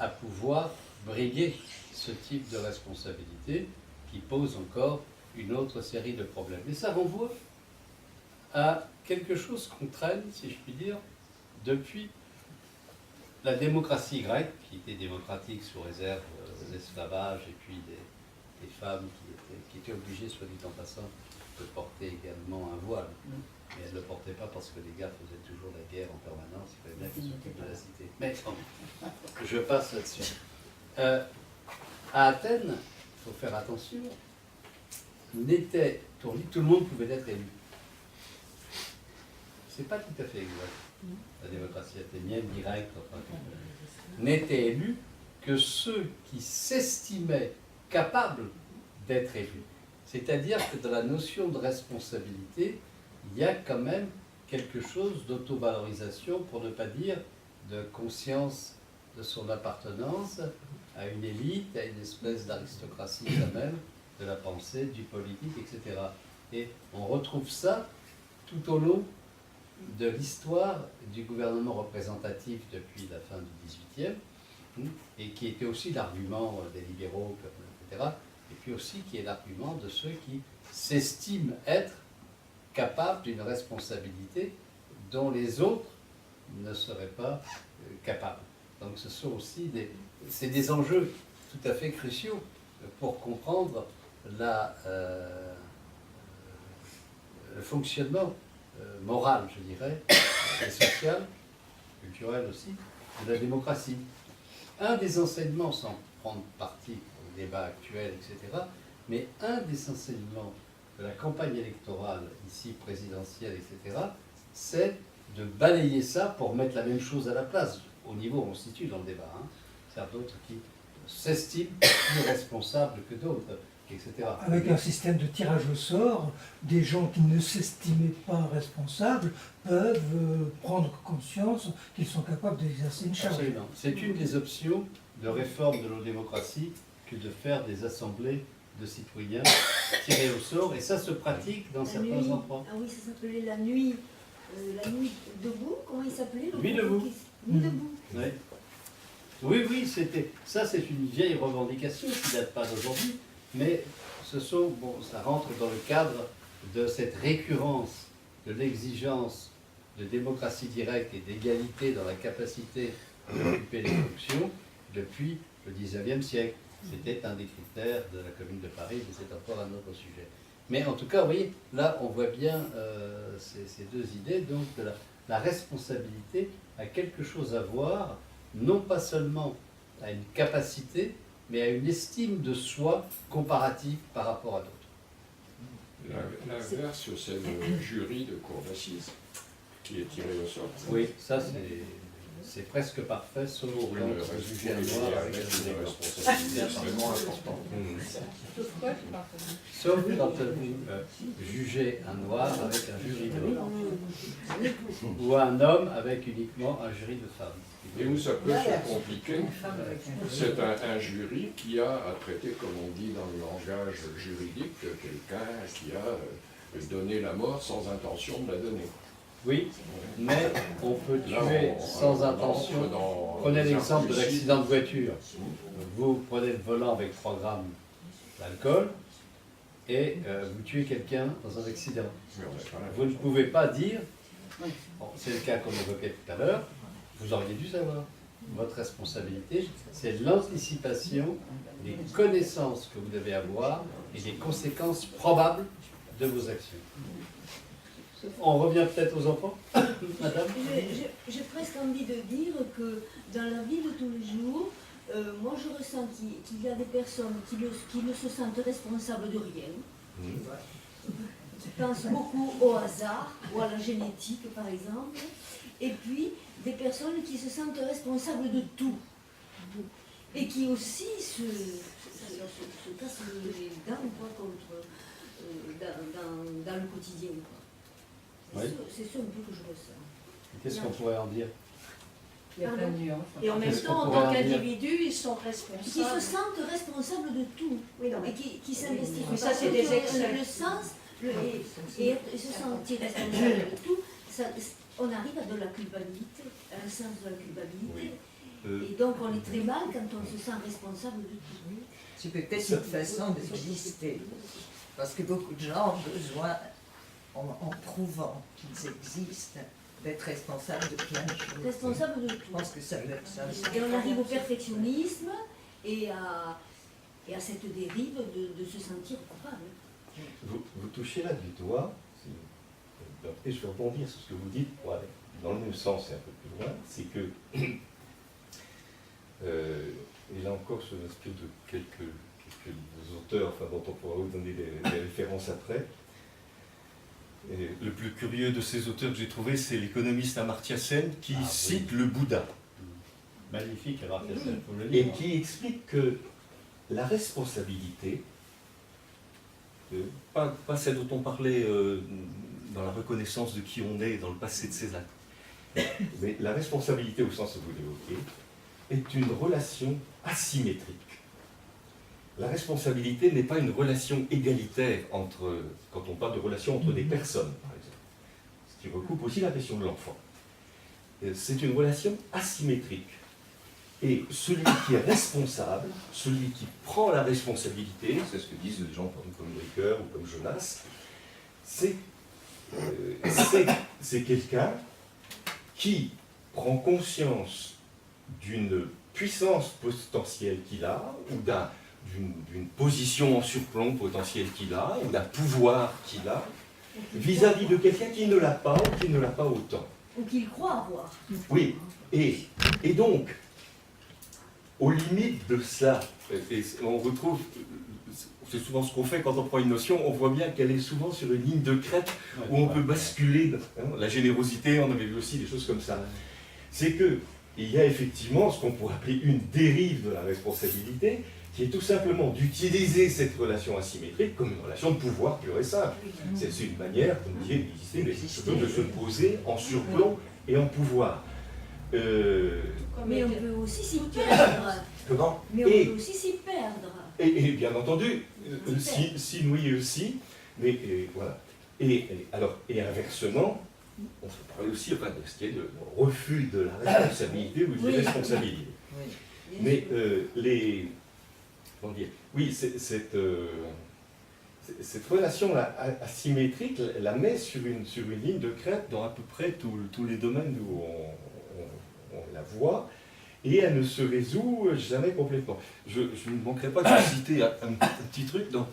à pouvoir briguer ce type de responsabilité qui pose encore une autre série de problèmes. Et ça renvoie à quelque chose qu'on traîne, si je puis dire, depuis la démocratie grecque, qui était démocratique sous réserve de l'esclavage, et puis des femmes qui étaient obligées, soit dit en passant, de porter également un voile. Mais elles ne le portaient pas parce que les gars faisaient toujours la guerre en permanence, il fallait bien qu'ils s'occupent de la cité. Mais bon, je passe là-dessus. À Athènes, il faut faire attention, tout le monde pouvait être élu. C'est pas tout à fait exact. La démocratie athénienne, directe, enfin, n'était élu que ceux qui s'estimaient capables d'être élus. C'est-à-dire que dans la notion de responsabilité, il y a quand même quelque chose d'autovalorisation, pour ne pas dire de conscience de son appartenance à une élite, à une espèce d'aristocratie quand même, de la pensée, du politique, etc. Et on retrouve ça tout au long de l'histoire du gouvernement représentatif depuis la fin du XVIIIe, et qui était aussi l'argument des libéraux, etc., et puis aussi qui est l'argument de ceux qui s'estiment être capables d'une responsabilité dont les autres ne seraient pas capables. Donc ce sont aussi des enjeux tout à fait cruciaux pour comprendre le fonctionnement moral, je dirais, et social, culturel aussi, de la démocratie. Un des enseignements, sans prendre parti au débat actuel, etc., mais un des enseignements de la campagne électorale, ici présidentielle, etc., c'est de balayer ça pour mettre la même chose à la place, au niveau où on se situe dans le débat. C'est d'autres qui s'estiment plus responsables que d'autres, etc. Avec un système de tirage au sort, des gens qui ne s'estimaient pas responsables peuvent prendre conscience qu'ils sont capables d'exercer une charge. Absolument. C'est une des options de réforme de nos démocraties que de faire des assemblées de citoyens tirés au sort, et ça se pratique dans certains endroits. Ah oui, ça s'appelait la nuit debout, comment il s'appelait? Nuit debout. Nuit debout. Oui, oui, oui, ça c'est une vieille revendication qui ne date pas d'aujourd'hui, mais ça rentre dans le cadre de cette récurrence de l'exigence de démocratie directe et d'égalité dans la capacité d'occuper les fonctions depuis le XIXe siècle. C'était un des critères de la Commune de Paris, mais c'est encore un autre sujet. Mais en tout cas, vous voyez, là on voit bien ces deux idées, donc de la responsabilité a quelque chose à voir, non pas seulement à une capacité, mais à une estime de soi comparative par rapport à d'autres. L'inverse, c'est le jury de cour d'assises qui est tiré au sort. Oui, ça c'est presque parfait, sauf Pour dans une ce sujet à voir avec une responsabilité extrêmement importante. Sauf quand vous jugez un noir avec un jury d'hommes, ou un homme avec uniquement un jury de femmes. Et où ça peut se compliquer, c'est un jury qui a à traiter, comme on dit dans le langage juridique, quelqu'un qui a donné la mort sans intention de la donner. Oui, mais on peut tuer sans intention. Prenez l'exemple de l'accident de voiture. Vous prenez le volant avec 3 grammes d'alcool et vous tuez quelqu'un dans un accident. Vous ne pouvez pas dire, c'est le cas qu'on évoquait tout à l'heure, vous auriez dû savoir. Votre responsabilité, c'est l'anticipation des connaissances que vous devez avoir et des conséquences probables de vos actions. On revient peut-être aux enfants, madame. J'ai presque envie de dire que dans la vie de tous les jours, moi je ressens qu'il y a des personnes qui ne se sentent responsables de rien. Qui pensent beaucoup au hasard ou à la génétique par exemple. Et puis des personnes qui se sentent responsables de tout. Et qui aussi se cassent les dents dans le quotidien. Oui. C'est ça un peu que je ressens. Qu'est-ce qu'on pourrait en dire? Il y a plein de nuances. Et en même Qu'est-ce temps, qu'on en pourrait tant en dire? qu'individus, ils sont Qui responsables. se sentent responsables de tout. Oui, non, Et qui s'investissent. Mais ça, c'est des excès. Le sens, et se sentir responsable de tout, on arrive à de la culpabilité, à un sens de la culpabilité. Et donc on est très mal quand on se sent responsable de tout. C'est peut-être une façon d'exister. Parce que beaucoup de gens ont besoin, en prouvant qu'ils existent, d'être responsables de plein de choses. Responsable de Je tout. pense que ça doit être ça. Et on arrive au perfectionnisme et à cette dérive de se sentir coupable. Vous touchez là du doigt, et je vais rebondir sur ce que vous dites pour aller dans le même sens et un peu plus loin, c'est que, et là encore je m'inspire de quelques auteurs, enfin, dont on pourra vous donner des références après. Et le plus curieux de ces auteurs que j'ai trouvé, c'est l'économiste Amartya Sen qui cite le Bouddha. Magnifique, Amartya Sen, faut le Et lire. qui explique que la responsabilité, pas celle dont on parlait dans la reconnaissance de qui on est, dans le passé de ses actes, mais la responsabilité au sens où vous l'évoquez, est une relation asymétrique. La responsabilité n'est pas une relation égalitaire entre, quand on parle de relation entre des personnes, par exemple, ce qui recoupe aussi la question de l'enfant. C'est une relation asymétrique. Et celui qui est responsable, celui qui prend la responsabilité, c'est ce que disent des gens comme Ricoeur ou comme Jonas, c'est quelqu'un qui prend conscience d'une puissance potentielle qu'il a, ou d'une position en surplomb potentielle qu'il a, ou d'un pouvoir qu'il a, vis-à-vis de quelqu'un qui ne l'a pas ou qui ne l'a pas autant. Ou qu'il croit avoir. Oui, et donc, aux limites de cela, et on retrouve, c'est souvent ce qu'on fait quand on prend une notion, on voit bien qu'elle est souvent sur une ligne de crête où on peut basculer, la générosité, on avait vu aussi des choses comme ça. C'est qu'il y a effectivement ce qu'on pourrait appeler une dérive de la responsabilité, qui est tout simplement d'utiliser cette relation asymétrique comme une relation de pouvoir pure et simple. C'est une manière, comme vous disiez, d'exister, de se poser en surplomb et en pouvoir. Mais on peut aussi s'y perdre. Comment? Mais on peut aussi s'y perdre. Et bien entendu, si oui aussi, mais voilà. Et inversement, on se parle aussi de ce qui est le refus de la responsabilité ou de l'irresponsabilité. Oui. Mais comment dire, oui, cette relation-là asymétrique la met sur une ligne de crête dans à peu près tous les domaines où on la voit, et elle ne se résout jamais complètement. Je ne manquerai pas de citer un petit truc dans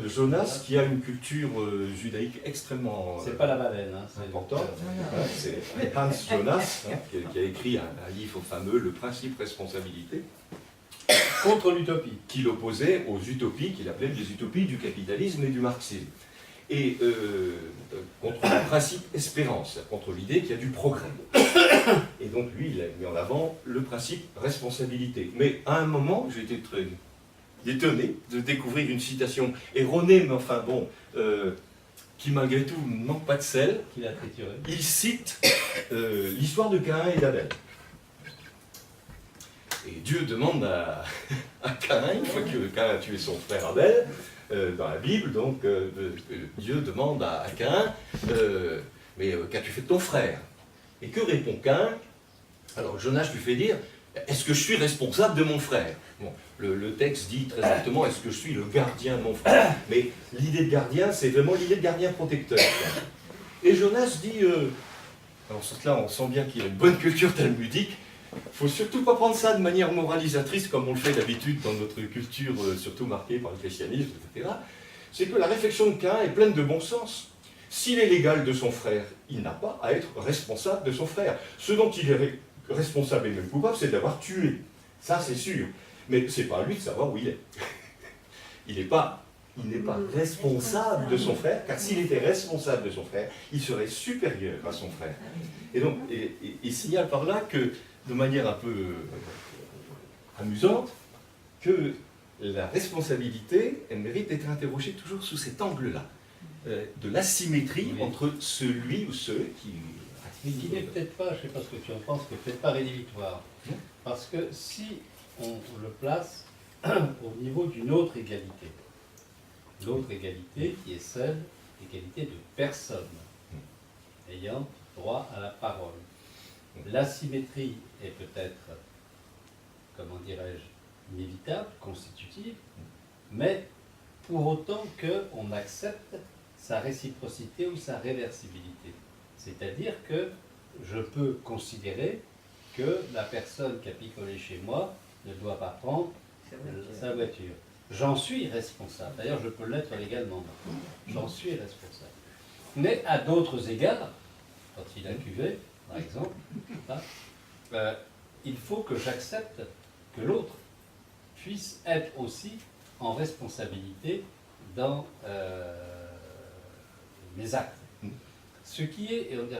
Jonas, qui a une culture judaïque extrêmement C'est pas la baleine, hein, c'est importante. C'est Hans Jonas, qui a écrit un livre fameux, Le principe responsabilité, contre l'utopie. qu'il opposait aux utopies, qu'il appelait les utopies du capitalisme et du marxisme. Et contre le principe espérance, contre l'idée qu'il y a du progrès. Et donc lui, il a mis en avant le principe responsabilité. Mais à un moment, j'ai été très étonné de découvrir une citation erronée, mais enfin bon, qui malgré tout ne manque pas de sel. Qu'il a trituré. Il cite l'histoire de Caïn et d'Abel. Et Dieu demande à Caïn, une fois que Caïn a tué son frère Abel, dans la Bible, donc Dieu demande à Caïn, mais qu'as-tu fait de ton frère? Et que répond Caïn? Alors Jonas lui fait dire, est-ce que je suis responsable de mon frère? Bon, le texte dit très exactement, est-ce que je suis le gardien de mon frère? Mais l'idée de gardien, c'est vraiment l'idée de gardien protecteur. Et Jonas dit, alors là on sent bien qu'il a une bonne culture talmudique, il ne faut surtout pas prendre ça de manière moralisatrice comme on le fait d'habitude dans notre culture, surtout marquée par le christianisme, etc. C'est que la réflexion de Caïn est pleine de bon sens. S'il est l'égal de son frère, il n'a pas à être responsable de son frère. Ce dont il est responsable et même coupable, c'est d'avoir tué. Ça, c'est sûr. Mais ce n'est pas à lui de savoir où il est. Il n'est pas responsable de son frère, car s'il était responsable de son frère, il serait supérieur à son frère. Et donc, il signale par là que, de manière un peu amusante, que la responsabilité, elle mérite d'être interrogée toujours sous cet angle-là, de l'asymétrie entre celui ou ceux qui... Mais qui n'est peut-être pas, je ne sais pas ce que tu en penses, qui n'est peut-être pas rédhibitoire. Parce que si on le place au niveau d'une autre égalité, l'autre égalité qui est celle d'égalité de personnes ayant droit à la parole. L'asymétrie est peut-être, comment dirais-je, inévitable, constitutive, mais pour autant qu'on accepte sa réciprocité ou sa réversibilité. C'est-à-dire que je peux considérer que la personne qui a picolé chez moi ne doit pas prendre sa voiture. J'en suis responsable. D'ailleurs, je peux l'être légalement. J'en suis responsable. Mais à d'autres égards, quand il a cuvé, par exemple, il faut que j'accepte que l'autre puisse être aussi en responsabilité dans mes actes. Ce qui est, et on